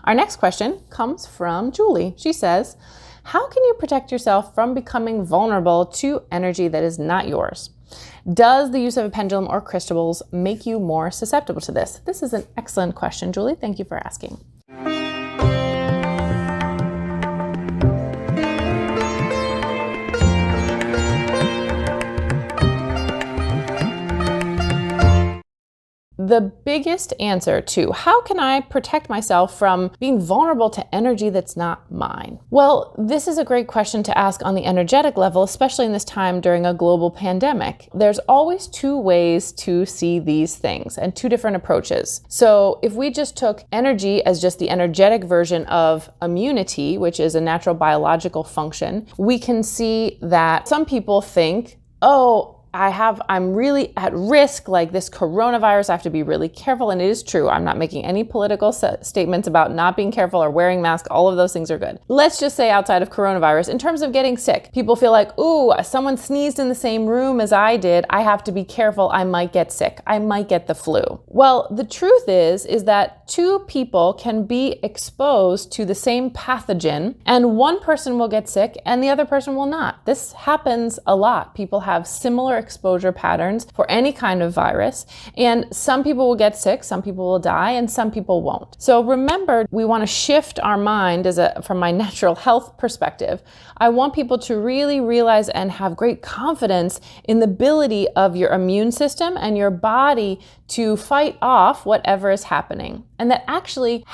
Our next question comes from Julie. She says, how can you protect yourself from becoming vulnerable to energy that is not yours? Does the use of a pendulum or crystals make you more susceptible to this? This is an excellent question, Julie. Thank you for asking. The biggest answer to how can I protect myself from being vulnerable to energy that's not mine? Well, this is a great question to ask on the energetic level, especially in this time during a global pandemic. There's always two ways to see these things and two different approaches. So if we just took energy as just the energetic version of immunity, which is a natural biological function, we can see that some people think, oh, I'm really at risk, like this coronavirus, I have to be really careful. And it is true. I'm not making any political statements about not being careful or wearing masks. All of those things are good. Let's just say outside of coronavirus, in terms of getting sick, people feel like, ooh, someone sneezed in the same room as I did. I have to be careful. I might get sick. I might get the flu. Well, the truth is that two people can be exposed to the same pathogen and one person will get sick and the other person will not. This happens a lot. People have similar exposure patterns for any kind of virus, and some people will get sick, some people will die, and some people won't. So remember, we want to shift our mind from my natural health perspective. I want people to really realize and have great confidence in the ability of your immune system and your body to fight off whatever is happening. And that actually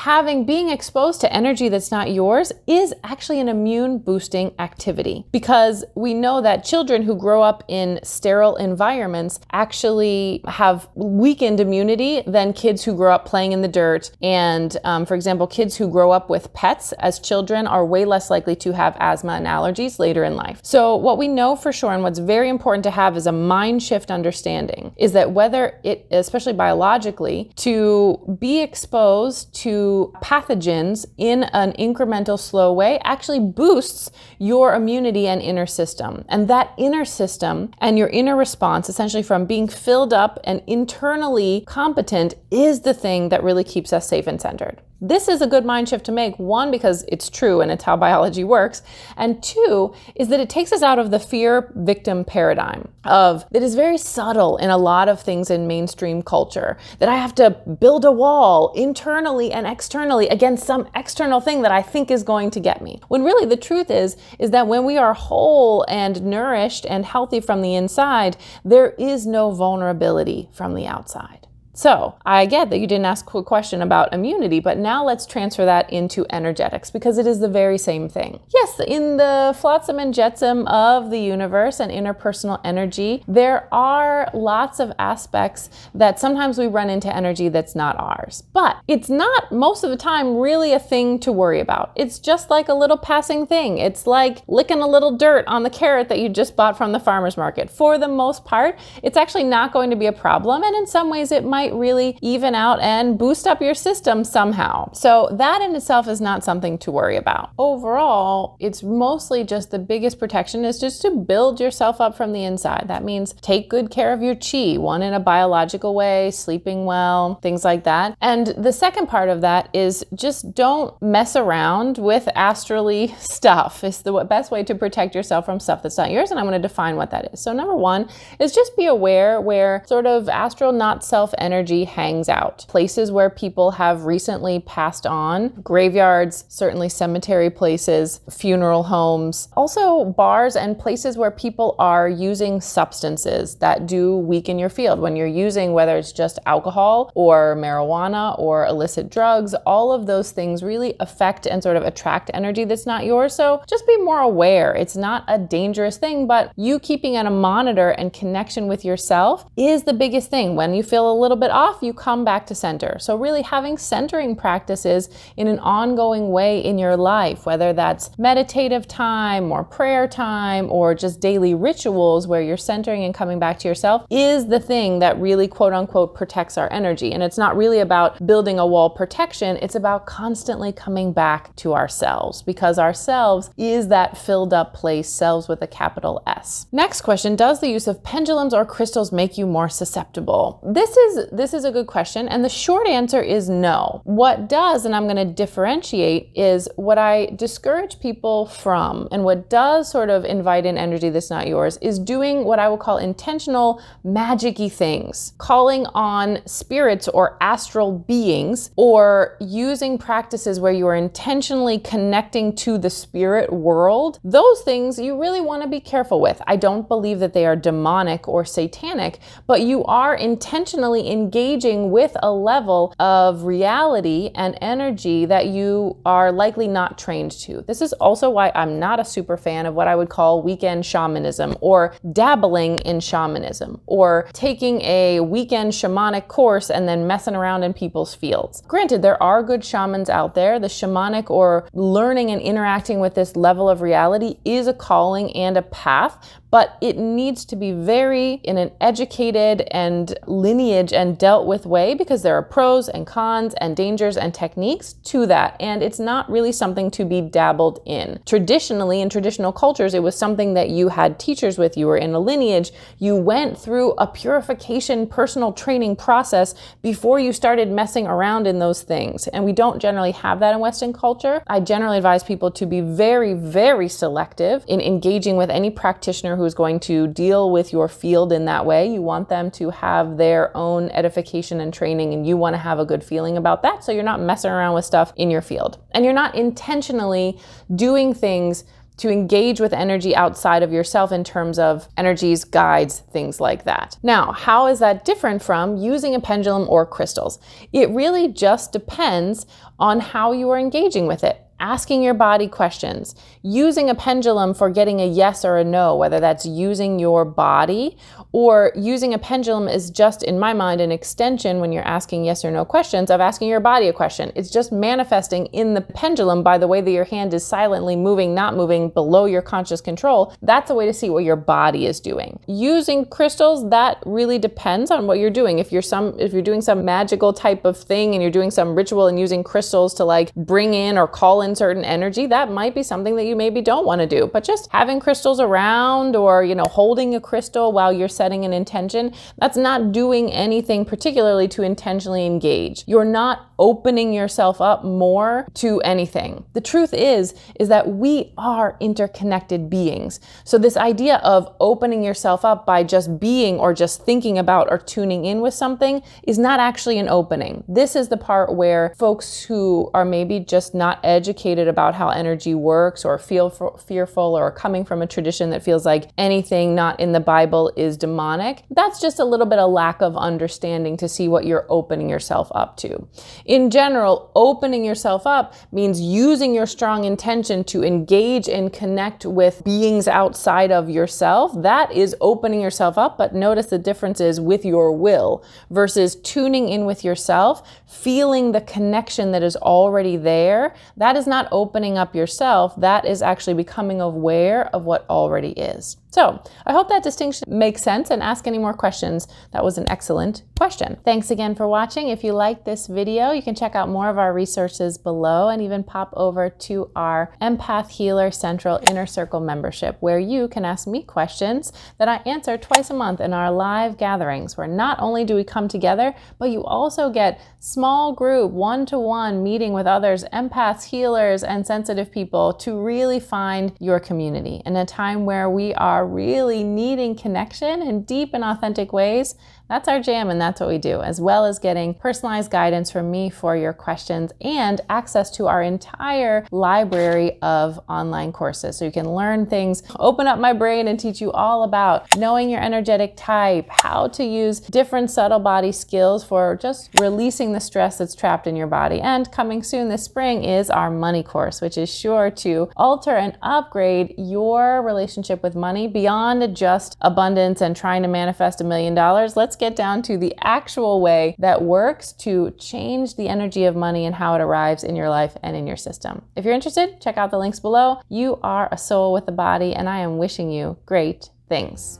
being exposed to energy that's not yours is actually an immune boosting activity, because we know that children who grow up in sterile environments actually have weakened immunity than kids who grow up playing in the dirt. And for example, kids who grow up with pets as children are way less likely to have asthma and allergies later in life. So what we know for sure, and what's very important to have is a mind shift understanding, is that whether it, especially biologically, to be exposed to pathogens in an incremental, slow way actually boosts your immunity and inner system. And that inner system and your inner response, essentially from being filled up and internally competent, is the thing that really keeps us safe and centered. This is a good mind shift to make. One, because it's true and it's how biology works. And two, is that it takes us out of the fear victim paradigm that is very subtle in a lot of things in mainstream culture, that I have to build a wall internally and externally against some external thing that I think is going to get me. When really the truth is that when we are whole and nourished and healthy from the inside, there is no vulnerability from the outside. So I get that you didn't ask a question about immunity, but now let's transfer that into energetics, because it is the very same thing. Yes, in the flotsam and jetsam of the universe and interpersonal energy, there are lots of aspects that sometimes we run into energy that's not ours. But it's not most of the time really a thing to worry about. It's just like a little passing thing. It's like licking a little dirt on the carrot that you just bought from the farmer's market. For the most part, it's actually not going to be a problem. And in some ways it might really even out and boost up your system somehow. So that in itself is not something to worry about. Overall, it's mostly just the biggest protection is just to build yourself up from the inside. That means take good care of your chi, one in a biological way, sleeping well, things like that. And the second part of that is just don't mess around with astrally stuff. It's the best way to protect yourself from stuff that's not yours. And I'm going to define what that is. So number one is just be aware where sort of astral not self energy hangs out. Places where people have recently passed on, graveyards, certainly cemetery places, funeral homes, also bars and places where people are using substances that do weaken your field. When you're using, whether it's just alcohol or marijuana or illicit drugs, all of those things really affect and sort of attract energy that's not yours. So just be more aware. It's not a dangerous thing, but you keeping on a monitor and connection with yourself is the biggest thing. When you feel a little bit off, you come back to center. So really having centering practices in an ongoing way in your life, whether that's meditative time or prayer time or just daily rituals where you're centering and coming back to yourself, is the thing that really quote unquote protects our energy. And it's not really about building a wall protection. It's about constantly coming back to ourselves, because ourselves is that filled up place, selves with a capital S. Next question, does the use of pendulums or crystals make you more susceptible? This is this is a good question, and the short answer is no. What does, and I'm going to differentiate, is what I discourage people from, and what does sort of invite in energy that's not yours, is doing what I will call intentional magic-y things, calling on spirits or astral beings, or using practices where you are intentionally connecting to the spirit world. Those things you really want to be careful with. I don't believe that they are demonic or satanic, but you are intentionally engaging with a level of reality and energy that you are likely not trained to. This is also why I'm not a super fan of what I would call weekend shamanism, or dabbling in shamanism, or taking a weekend shamanic course and then messing around in people's fields. Granted, there are good shamans out there. The shamanic, or learning and interacting with this level of reality, is a calling and a path, but it needs to be very in an educated and lineage and dealt with way, because there are pros and cons and dangers and techniques to that, and it's not really something to be dabbled in. Traditionally, in traditional cultures, it was something that you had teachers with, you were in a lineage, you went through a purification personal training process before you started messing around in those things, and we don't generally have that in Western culture. I generally advise people to be very, very selective in engaging with any practitioner who's going to deal with your field in that way. You want them to have their own edification and training, and you want to have a good feeling about that, so you're not messing around with stuff in your field. And you're not intentionally doing things to engage with energy outside of yourself in terms of energies, guides, things like that. Now, how is that different from using a pendulum or crystals? It really just depends on how you are engaging with it. Asking your body questions, using a pendulum for getting a yes or a no, whether that's using your body, or using a pendulum is just, in my mind, an extension, when you're asking yes or no questions, of asking your body a question. It's just manifesting in the pendulum by the way that your hand is silently moving, not moving, below your conscious control. That's a way to see what your body is doing. Using crystals, that really depends on what you're doing. If you're doing some magical type of thing and you're doing some ritual and using crystals to like bring in or call in certain energy, that might be something that you maybe don't want to do. But just having crystals around, or holding a crystal while you're setting an intention, that's not doing anything particularly to intentionally engage. You're not opening yourself up more to anything. The truth is that we are interconnected beings. So this idea of opening yourself up by just being or just thinking about or tuning in with something is not actually an opening. This is the part where folks who are maybe just not educated about how energy works, or feel fearful, or coming from a tradition that feels like anything not in the Bible is demonic, that's just a little bit of lack of understanding to see what you're opening yourself up to. In general, opening yourself up means using your strong intention to engage and connect with beings outside of yourself. That is opening yourself up, but notice the difference is with your will versus tuning in with yourself, feeling the connection that is already there. That is not opening up yourself. That is actually becoming aware of what already is. So I hope that distinction makes sense, and ask any more questions. That was an excellent question. Thanks again for watching. If you liked this video, you can check out more of our resources below, and even pop over to our Empath Healer Central Inner Circle membership, where you can ask me questions that I answer twice a month in our live gatherings, where not only do we come together, but you also get small group, one-to-one meeting with others, empaths, healers, and sensitive people, to really find your community in a time where we are really needing connection in deep and authentic ways. That's our jam, and that's what we do, as well as getting personalized guidance from me for your questions and access to our entire library of online courses. So you can learn things, open up my brain and teach you all about knowing your energetic type, how to use different subtle body skills for just releasing the stress that's trapped in your body. And coming soon this spring is our money course, which is sure to alter and upgrade your relationship with money beyond just abundance and trying to manifest $1 million. Let's get down to the actual way that works to change the energy of money and how it arrives in your life and in your system. If you're interested, check out the links below. You are a soul with a body, and I am wishing you great things.